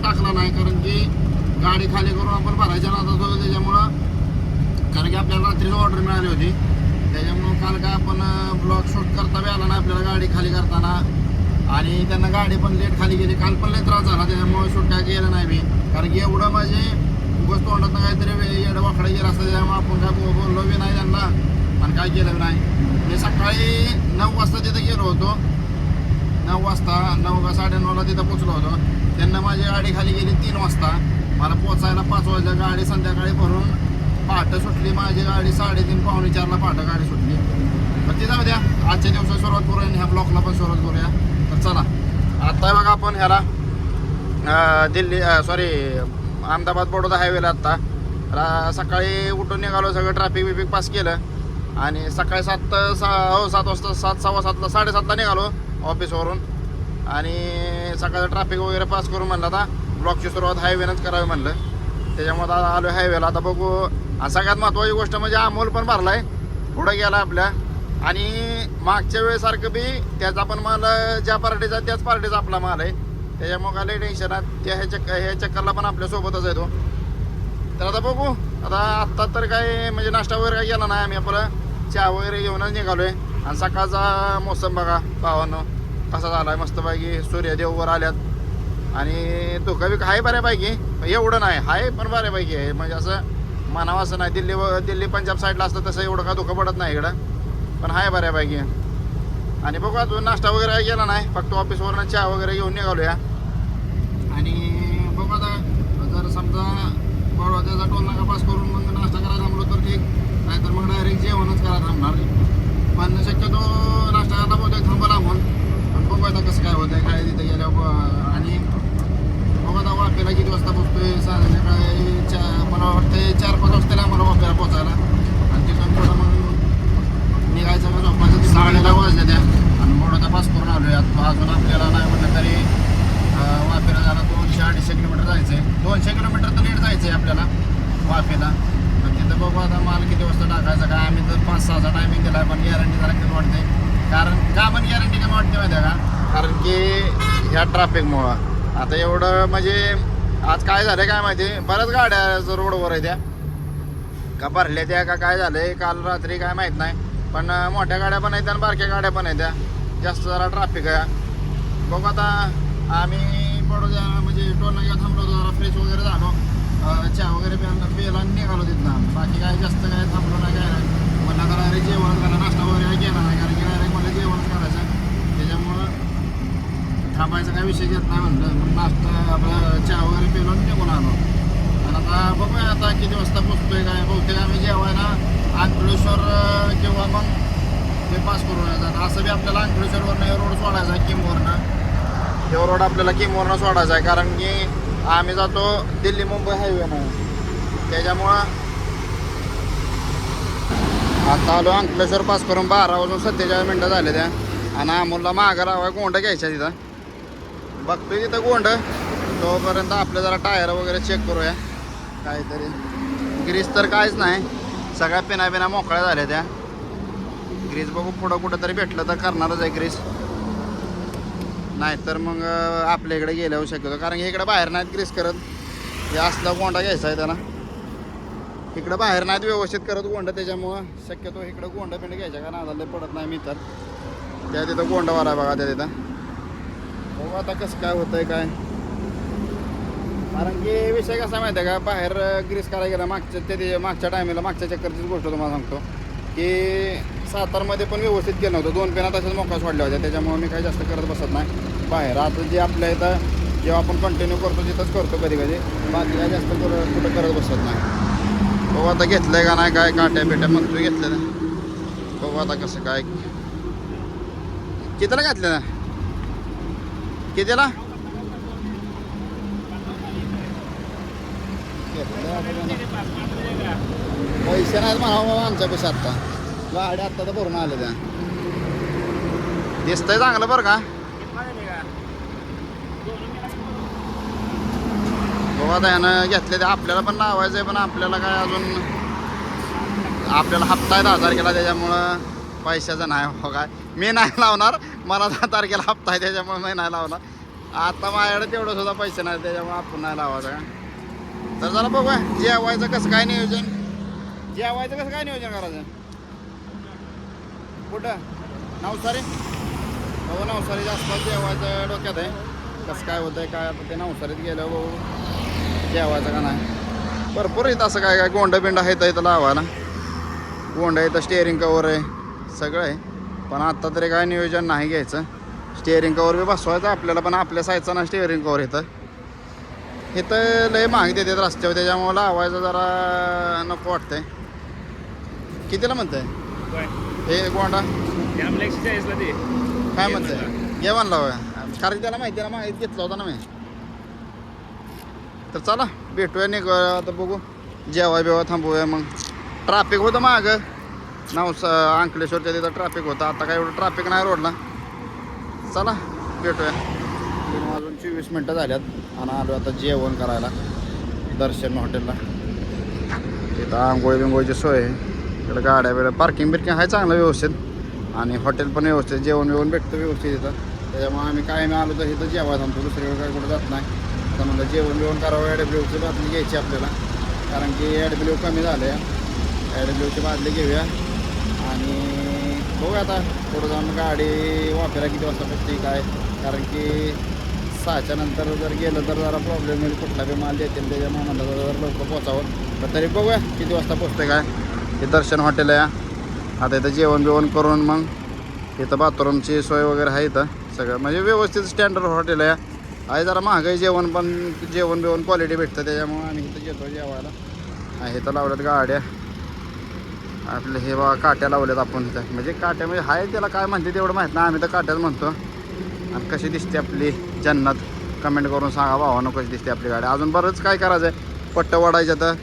टाकला नाही, कारण की गाडी खाली करून आपण भरायच्या नादात होतो. त्याच्यामुळं कारण की आपल्याला रात्रीच ऑर्डर मिळाली होती, त्याच्यामुळं काल काय आपण ब्लॉग शूट करता बी आला ना आपल्याला गाडी खाली करताना. आणि त्यांना गाडी पण लेट खाली गेली, काल पण लय त्रास झाला, त्याच्यामुळे शूट काय केलं नाही मी. कारण की एवढं माझे उगाच तोंडात काहीतरी एवढं वाकडं गेलं असतं, त्याच्यामुळे आपण काय बोललो बी नाही त्यांना आणि काय केलं नाही. मी सकाळी 9 वाजता तिथं गेलो होतो, 9 वाजता 9 का 9:30ला तिथं पोचलो होतो. त्यांना माझी गाडी खाली गेली 3 वाजता, मला पोचायला 5 वाजता. गाडी संध्याकाळी भरून पहाटे सुटली माझी गाडी, 3:30 पावणे 4ला पहाटे गाडी सुटली. तर ते जाऊ द्या, आजच्या दिवसात सुरुवात करूया आणि ह्या ब्लॉकला पण सुरुवात करूया. तर चला, आत्ता बघा आपण ह्याला दिल्ली अहमदाबाद बडोदा हायवेला आत्ता सकाळी उठून निघालो, सगळं ट्रॅफिक बिफिक पास केलं आणि सकाळी 7 वाजता 7:15 7:30ला निघालो ऑफिसवरून. आणि सकाळचं ट्रॅफिक वगैरे पास करून म्हणलं आता ब्लॉकची सुरुवात हायवेनंच करावी म्हणलं, त्याच्यामुळे आता आलो हायवेला. आता बघू. आणि सगळ्यात महत्त्वाची गोष्ट म्हणजे अमोल पण भरला आहे, पुढं गेला आपल्या. आणि मागच्या वेळेसारखं बी त्याचा पण माल ज्या पार्टीचा त्याच पार्टीचा आपला माल आहे, त्याच्यामुळे काय लई टेन्शन आहे. त्या ह्या चक्करला पण आपल्यासोबतच आहे तो. तर आता बघू. आत्ता तर काय म्हणजे नाश्ता वगैरे काय केला नाही आम्ही, आपलं चहा वगैरे घेऊनच निघालो आहे. आणि सकाळचा मोसम बघा भावांनो कसा झाला आहे, मस्तपैकी सूर्यदेव वर आल्यात आणि धुका बी आहे बऱ्यापैकी, एवढं नाही आहे पण बऱ्यापैकी आहे. म्हणजे असं म्हणावं असं नाही, दिल्ली पंजाब साईडला असतं तसं एवढं का धुका पडत नाही इकडं, पण आहे बऱ्यापैकी. आणि बघू अजून नाश्ता वगैरे काही केला नाही, फक्त ऑफिसवरनं चहा वगैरे घेऊन निघालो या. आणि बघू आता जर समजा बडोद्याचा टोल नाका पास करून मग नाश्ता करायला थांबलो तर ठीक, नाहीतर मग डायरेक्ट जेवणच करायला थांबणार. पण शक्यतो नाश्ता करायला बहुतेक थांबा लागून, पण बघू आता कसं काय होतं काय तिथं गेल्यावर. आणि बघू आता वाफेला किती वाजता पोचतोय, संध्याकाळी मला वाटतं 4-5 वाजता आम्हाला वाफेला पोचायला. आणि तिथून थोडं मग निघायचं मग झोपायचं. 10:30 वाजल्या त्या आणि बडोदा पास करून आलो आहे. अजून आपल्याला नाही म्हटलं तरी वाफेला जायला 200-250 किलोमीटर जायचं आहे. 200 किलोमीटर तर नीट जायचं आहे आपल्याला वाफेला. तर तिथं बघू आता माल किती वाजता टाकायचा काय. आम्ही तर 5-6चा टायमिंग दिला आहे, पण गॅरंटी जरा कमी वाटते. कारण का पण गॅरंटी कमी वाटते माहिती आहे का, कारण की ह्या ट्रॅफिकमुळं आता एवढं म्हणजे आज काय झालं काय माहिती, बऱ्याच गाड्या रोडवर आहे त्या का भरल्या त्या का काय झालं आहे काल रात्री काय माहीत नाही. पण मोठ्या गाड्या पण आहेत आणि बारक्या गाड्या पण आहेत, त्या जास्त जरा ट्रॅफिक आहे. बघू आता आम्ही बडोद्या म्हणजे टोल नाक्यात थांबलो होतो, जरा फ्रेश वगैरे झालो, चहा वगैरे पेला आणि निघालो तिथनं. बाकी काय जास्त काय थांबलो नाही काय नाही. म्हणलं आता डायरेक्ट जेवण करा, नाश्ता वगैरे काय केला नाही, कारण की डायरेक्ट मला जेवणच करायचं, त्याच्यामुळं थांबायचा काय विषय घेत नाही म्हणलं. मग नाश्ता आपला चहा वगैरे पेलो आणि निघून आलो. आणि आता बघूया आता किती वाजता पोचतोय काय. बहुतेक आम्ही जेवायला अंकलेश्वर किंवा मग ते पास करून येतात. असं बी आपल्याला अंकलेश्वरवरनं हे रोड सोडायचा आहे, किमवरनं हे रोड आपल्याला किमवरनं सोडायचा आहे, कारण की आम्ही जातो दिल्ली मुंबई हायवे नाही, त्याच्यामुळं आता आलो अंकलेश्वर पास करून. 12 वाजून 47 मिनटं झाले त्या. आणि अमोलला मागं राहावा गोंड घ्यायच्या तिथं, बघतोय तिथं गोंड. तोपर्यंत आपलं जरा टायर वगैरे चेक करूया काहीतरी. ग्रीस तर काहीच नाही, सगळ्या पिना मोकळ्या झाल्या त्या. ग्रीस बघू पुढं कुठं तरी भेटलं तर करणारच आहे ग्रीस, नाहीतर मग आपल्या इकडे गेल्यावर शक्यतो. कारण की इकडे बाहेर नाहीत ग्रीस करत, हे असला गोंडा घ्यायचा आहे त्याला. इकडं बाहेर नाहीत व्यवस्थित करत गोंड, त्याच्यामुळं शक्यतो इकडं गोंडा पिंड घ्यायच्या का नादाला पडत नाही मी तर. त्या तिथं गोंडावर आहे बघा त्या तिथं. बघू आता कसं काय होतंय काय. कारण की विषय कसा माहिती आहे का, बाहेर ग्रीस करायला गेला मागच्या टायमिंगला मागच्या चक्करचीच गोष्ट तुम्हाला सांगतो की सातारमध्ये पण व्यवस्थित केलं नव्हतं. 2 पेना तशाच मोकळा सोडल्या होत्या, त्याच्यामुळे मी काही जास्त करत बसत नाही बाहेर. आता जे आपल्या इथं जेव्हा आपण कंटिन्यू करतो तिथंच करतो कधी बाकी काय जास्त कुठं करत बसत नाही. बघू आता घेतलंय का नाही काय, काट्या बिट्या मग तू घेतलं ना. बघू आता कसं काय. कितीला घातलं ना, कितीला पैसे नाहीत म्हणा आमच्या पैसे. आत्ता गाड्या आत्ता तर भरून आल्या त्या. दिसतंय चांगलं बरं का. बघा आता यानं घेतले ते आपल्याला पण लावायचं आहे, पण आपल्याला काय अजून आपल्याला हप्ता आहे 10 तारखेला, त्याच्यामुळं पैशाचं नाही हो काय. मी नाही लावणार, मला 10 तारखेला हप्ता आहे त्याच्यामुळे मी नाही लावणार. आता माझ्याकडे तेवढं सुद्धा पैसे नाही त्याच्यामुळे आपण नाही लावायचं का. तर चला बघूया जेवायचं कसं काय नियोजन करायचं. कुठं नवसारी बघू नवसारीच्या आसपास जेवायचं डोक्यात आहे. कसं काय होतंय काय आता ते नवसारीत गेलं बघू जेवायचं का नाही. भरपूर येतं असं काय काय गोंड बिंड आहे इथं लावायला. गोंड आहे तर स्टेअरिंग कवर आहे सगळं आहे. पण आत्ता तरी काय नियोजन नाही घ्यायचं. स्टेअरिंग कवर बी बसवायचं आपल्याला पण आपल्या साईजचं ना स्टेअरिंग कवर इथं लय महाग देतात रस्त्यावर त्याच्यामुळे लावायचं जरा नको वाटतंय. कितीला म्हणतंय हे गोंडा काय म्हणतंय घे म्हणला होय कारण त्याला माहिती आहे ना माहिती घेतला होता ना मी. तर चला भेटूया नाही आता बघू जेवाय बेवा थांबूया. मग ट्रॅफिक होतं मागं अंकलेश्वरच्या तिथं ट्रॅफिक होतं. आता काय एवढं ट्रॅफिक नाही रोडला. चला भेटूया. 3:24 मिनटं झाल्यात आणि आलो आता जेवण करायला दर्शन हॉटेलला. तिथं आंघोळी बिंगोळीची सोय आहे. इकडं गाड्या बिड्या पार्किंग बिर्किंग आहे चांगलं व्यवस्थित आणि हॉटेल पण व्यवस्थित जेवण बिवण भेटतं व्यवस्थित इथं. त्याच्यामुळे आम्ही कायमी आलो तर इथं जेवायला थांबतो. दुसरीकडे काय कुठं जात नाही. आता म्हणलं जेवण बिवण करावं. AWची बाटली घ्यायची आपल्याला कारण की AW कमी झालं आहे. AWची बाटली घेऊया आणि बघूया आता पुढं जाऊन गाडी वापरायला किती वाजता भेटते काय. कारण की 6च्या नंतर जर गेलं तर जरा प्रॉब्लेम होईल. कुठला बी माल देतील त्याच्यामुळे म्हणलं जर लवकर पोचावं. तर तरी बघूया किती वाजता पोचते काय. हे दर्शन हॉटेल आहे. आता इथं जेवण बिवण करून मग इथं बाथरूमची सोय वगैरे आहे. इथं सगळं म्हणजे व्यवस्थित स्टँडर्ड हॉटेल आहे जरा महागाई जेवण पण जेवण बिवण क्वालिटी भेटतं त्याच्यामुळे आम्ही इथं येतो जेवायला. इथं लावल्यात गाड्या आपले हे बा काट्या लावल्यात आपण इथं म्हणजे काट्या म्हणजे आहे त्याला काय म्हणते तेवढं माहीत नाही. आम्ही तर काट्याच म्हणतो. आणि कशी दिसते आपली जन्नत कमेंट करून सांगा भावानं कशी दिसते आपली गाडी. अजून बरंच काय करायचं आहे. पट्ट वाढायचं तर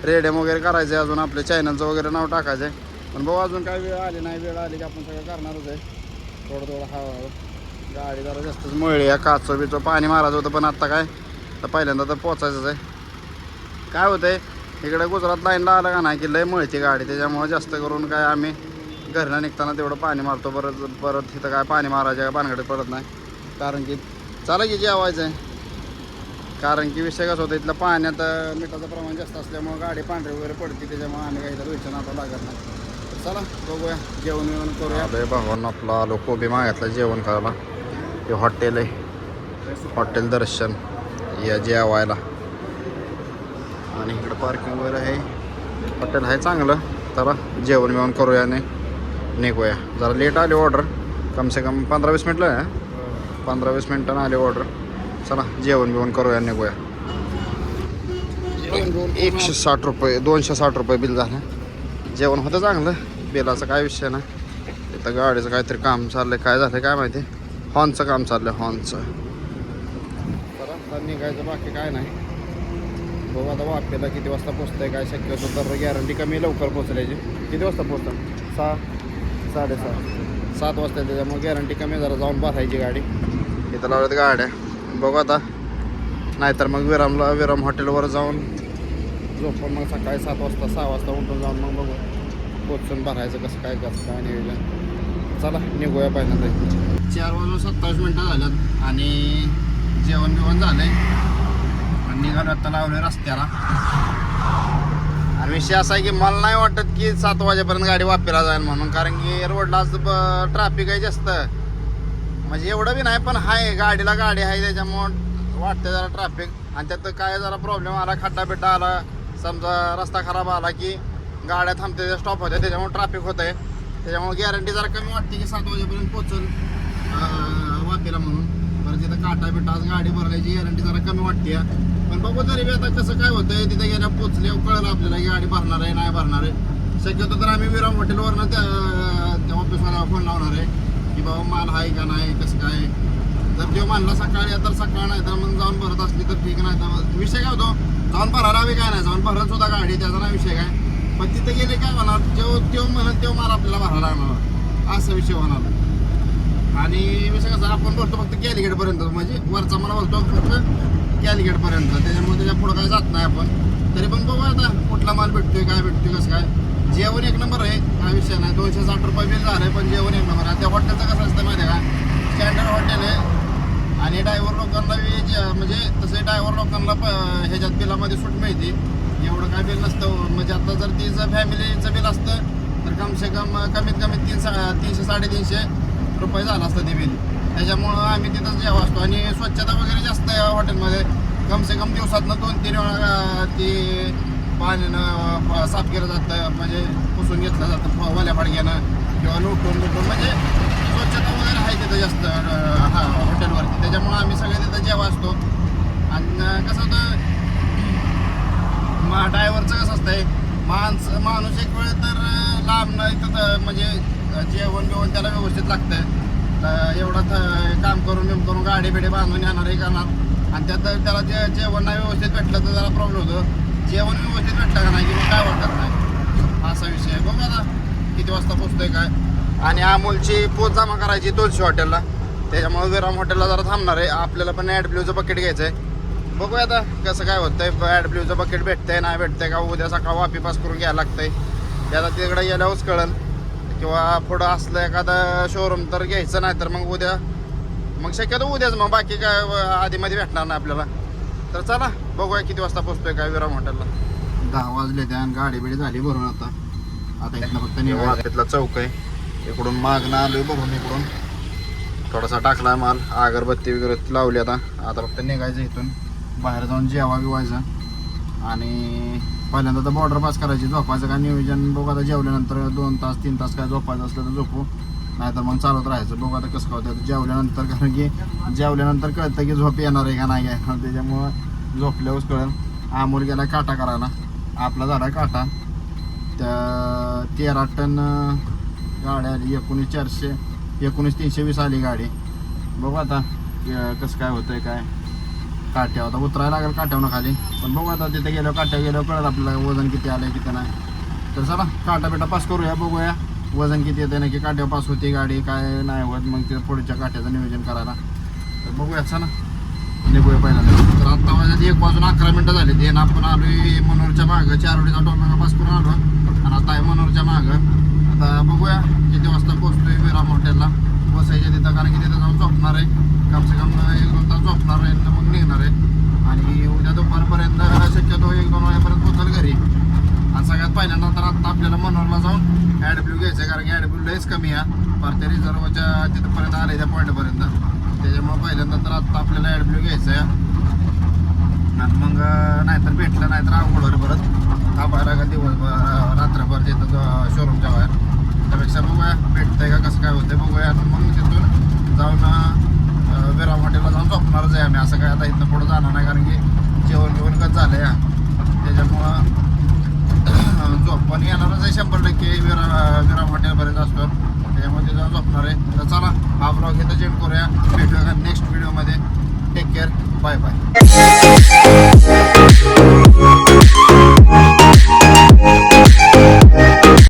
रेडियम वगैरे करायचं आहे. अजून आपल्या चॅनलचं वगैरे नाव टाकायचं आहे. पण भाऊ अजून काय वेळ आली नाही. वेळ आली की आपण सगळं करणारच आहे. थोडं हळूहळू गाडी जरा जास्तच मळली आहे. काचो बिचो पाणी मारायचं होतं पण आत्ता काय तर पहिल्यांदा तर पोचायचंच आहे. काय होतं आहे इकडे गुजरात लाईनला आलं का नाही की लय मळती गाडी. त्याच्यामुळे जास्त करून काय आम्ही घरनं निघताना तेवढं पाणी मारतो. परत इथं काय पाणी मारायचं काय भानगडीत पडत नाही. कारण की चला की जेवायचं आहे. कारण की विषय कसं होतं इथलं पाण्यात मिठाचं प्रमाण जास्त असल्यामुळे गाडी पांढरी वगैरे पडते. त्याच्यामुळे आम्ही काही धुयचं आता लागत नाही. चला बघूया जेवण बिवण करूया. भावांना आपलं आलो कोबी मागायतलं जेवण करायला. हे हॉटेल आहे हॉटेल दर्शन या जेवायला. आणि इकडं पार्किंग वगैरे आहे. हॉटेल आहे चांगलं. चला जेवण बिवण करूया आणि निघूया. जरा लेट आली ऑर्डर कमसे कम 15-20 मिनटं आहे. 15-20 मिनटानं आली ऑर्डर. चला जेवण बिवण करूया निघूया. 160 रुपये 260 रुपये बिल झालं. जेवण होतं चांगलं. बिलाचा काय विषय नाही. इथं गाडीचं काहीतरी काम चाललंय. काय झालं काय माहिती. हॉर्नचं काम चाललंय हॉर्नचं. चला निघायचं बाकी काय नाही. बघू आता वापेला किती वाजता पोचतंय काय. शक्यतो तर गॅरंटी कमी लवकर पोचल्याची. किती वाजता पोचतं 6 साडेसहा 7 वाजता. त्याच्यामुळे गॅरंटी कमी जरा जाऊन बसायची गाडी. इथं लावल्यात गाड्या. बघू आता नाहीतर मग विराम हॉटेलवर जाऊन झोपून मग सकाळी 7 वाजता 6 वाजता उठून जाऊन मग बघू पोचून भरायचं कसं काय नियोजन. चला निघूया पहिल्यांदा. 4:27 झाल्यात आणि जेवण बिवण झालंय आणि निघालो आता लावलं रस्त्याला. आणि विषय असा आहे की मला नाही वाटत की 7 वाजेपर्यंत गाडी वापरायला जाईल म्हणून. कारण की रोडला आज ट्रॅफिक आहे जास्त. म्हणजे एवढं बी नाही पण आहे गाडीला गाडी आहे त्याच्यामुळं वाटतं जरा ट्रॅफिक. आणि त्यात काय जरा प्रॉब्लेम आला खड्डा बिड्डा आला समजा रस्ता खराब आला की गाड्या थांबते स्टॉप होते त्याच्यामुळे ट्रॅफिक होतं आहे. त्याच्यामुळे गॅरंटी जरा कमी वाटते की 7 वाजेपर्यंत पोचल वापेला म्हणून. बरं तिथं काटा बिटा आज गाडी भरल्याची गॅरंटी जरा कमी वाटते. पण बघू तरी बी आता कसं काय होतंय. तिथे गेल्या पोचल्यावर कळलं आपल्याला की गाडी भरणार आहे नाही भरणार आहे. शक्यतो तर आम्ही विराम हॉटेलवरनं त्या ऑफिसवाल्याला फोन लावणार आहे की बाबा माल आहे का नाही कसं काय. जर तो मानला सकाळी तर सकाळ नाही तर मग जाऊन भरत असली तर ठीक. नाही तर विषय काय होतो जाऊन भरायला हवी काय नाही. जाऊन भरत सुद्धा गाडी त्याचा नाही विषय काय. पण तिथे गेले काय होणार तो म्हणत तो माल आपल्याला भरायला लागणार असा विषय होणार. आणि विषय कसं आपण भरतो फक्त कॅलिगेटपर्यंत म्हणजे वरचा मला भरतो फक्त कॅलिगेटपर्यंत. त्याच्यामुळे त्याच्या पुढं काय जात नाही आपण. तरी पण बघू आता कुठला माल भेटतोय काय भेटतोय कसं काय. जेवण एक नंबर आहे काय विषय नाही. 260 रुपये बिल झालं आहे पण जेवण एक नंबर आहे. त्या हॉटेलचं कसं असतं माहिती आहे का स्टँडर्ड हॉटेल आहे आणि ड्रायव्हर लोकांना म्हणजे तसे ड्रायव्हर लोकांना ह्याच्यात बिलामध्ये सूट मिळते. एवढं काय बिल नसतं. म्हणजे आता जर तिचं फॅमिलीचं बिल असतं तर कमीत कमी 300-350 रुपये झालं असतं ते बिल. त्याच्यामुळं आम्ही तिथंच जेव्हा असतो. आणि स्वच्छता वगैरे जास्त आहे हॉटेलमध्ये. कमसे कम दिवसातनं 2-3 वेळा ती पाण्यानं साफ केलं जातं. म्हणजे पुसून घेतलं जातं वल्या फडक्यानं किंवा लुटून म्हणजे स्वच्छता वगैरे आहे तिथं जास्त हॉटेलवरती. त्याच्यामुळं आम्ही सगळे तिथं जेव्हा असतो. आणि कसं होतं ड्रायव्हरचं कसं असतंय माणूस एक वेळ तर लांब नाही तर म्हणजे जेवण त्याला व्यवस्थित लागतं. एवढं काम करून गाडी बिडी बांधून येणार हे करणार आणि त्यात त्याला जेवण नाही व्यवस्थित भेटलं तर त्याला प्रॉब्लेम होतो. जेवण व्यवस्थित भेटलं का नाही की मग काय वाटत नाही असा विषय आहे. बघा आता किती वाजता पोचतोय काय. आणि अमूलची पोच जमा करायची तुळशी हॉटेलला. त्याच्यामुळे विराम हॉटेलला जरा थांबणार आहे. आपल्याला पण ॲडब्ल्यूचं बकेट घ्यायचं आहे. बघूया आता कसं काय होतंय. ॲडब्ल्यूचं बकेट भेटतंय नाही भेटतंय का उद्या सकाळ वापी पास करून घ्यायला लागतंय. त्याला तिकडे गेल्यावरच कळेल. किंवा पुढं असलं एखादं शोरूम तर घ्यायचं नाही तर मग उद्या मग शक्यतो उद्याच मग बाकी काय आधीमध्ये भेटणार नाही आपल्याला. तर चला बघूया किती वाजता पोचतोय काय विराम हॉटेलला. 10 वाजले त्या आणि गाडी बिडी झाली भरून. आता इथनं फक्त निवाळ्यातला चौक आहे. इकडून मागणं आलोय बघून. इकडून थोडासा टाकला माल अगरबत्ती वगैरे लावली. आता फक्त निघायचं इथून बाहेर जाऊन जेवा बिवायचं. आणि पहिल्यांदा तर बॉर्डर पास करायची. झोपायचं काय नियोजन बघू आता. जेवल्यानंतर 2 तास 3 तास काय झोपायचं असलं तर झोपू नाही तर मग चालत राहायचं. बघू आता कसं होतं जेवल्यानंतर. कारण की जेवल्यानंतर कळतं की झोप येणार आहे का नाही आहे. त्याच्यामुळं झोपल्यावरच कळेल. अमोल गेला काटा करायला. आपला झाला काटा. त्या 13 टन गाडी आली. 19,320 आली गाडी. बघू आता कसं काय होतंय काय. काट्यावर आता उतरायला लागेल काट्यावनं खाली. पण बघू आता तिथे काट्यावर गेल्यावर कळत आपल्याला वजन किती आलं आहे किती नाही. तर चला काटा बिटा पास करूया. बघूया वजन किती येतं नक्की. काट्यावर पास होती गाडी काय नाही होत मग ते पुढच्या काट्याचं नियोजन करायला. तर बघूया चला निघूया पहिल्यांदा. तर आत्ता वाजत 1:11 झाले. ते आपण आलोय मनोरच्या मागं. चारोडीचा टोमॅटो पास करून आलो आणि आता आहे मनोरच्या मागं. आता बघूया किती वाजता पोहोचतोय विराम हॉटेलला. बसायच्या तिथं कारण की तिथं जाऊन झोपणार आहे. कमसे कम 1-2 तास झोपणार आहे तर मग निघणार आहे. आणि उद्या दुपारपर्यंत शक्यतो 1-2 वाजेपर्यंत पोहोचल घरी. आणि सगळ्यात पहिल्यांदा तर आत्ता आपल्याला मनोरला जाऊन ॲडब्ल्यू घ्यायचं आहे. कारण की ॲडब्ल्यू लयच कमी आहे फार त्या रिझर्वच्या तिथंपर्यंत आले त्या पॉईंटपर्यंत. त्याच्यामुळे पहिल्यांदा तर आत्ता आपल्याला ॲडब्ल्यू घ्यायचं आहे. आणि मग नाहीतर भेटलं नाही तर अवघड परत थांबायला का दिवसभर रात्रभर तिथं शोरूमच्या बाहेर. त्यापेक्षा बघूया भेटतंय का कसं काय होतंय बघूया. आणि मग तिथून जाऊन विराम हॉटेलला जाऊन झोपणारच आहे आम्ही. असं काय आता इथनं पुढं जाणार नाही कारण की जेवण कसं झालं आहे. त्याच्यामुळं झोप पण येणारच आहे 100%. विराम हॉटेलपर्यंत असतो त्याच्यामुळे ते जाऊन झोपणार आहे. तर चला हा ब्लॉग इथं जेंड करूया. भेटूया नेक्स्ट व्हिडिओमध्ये. Take care. Bye bye.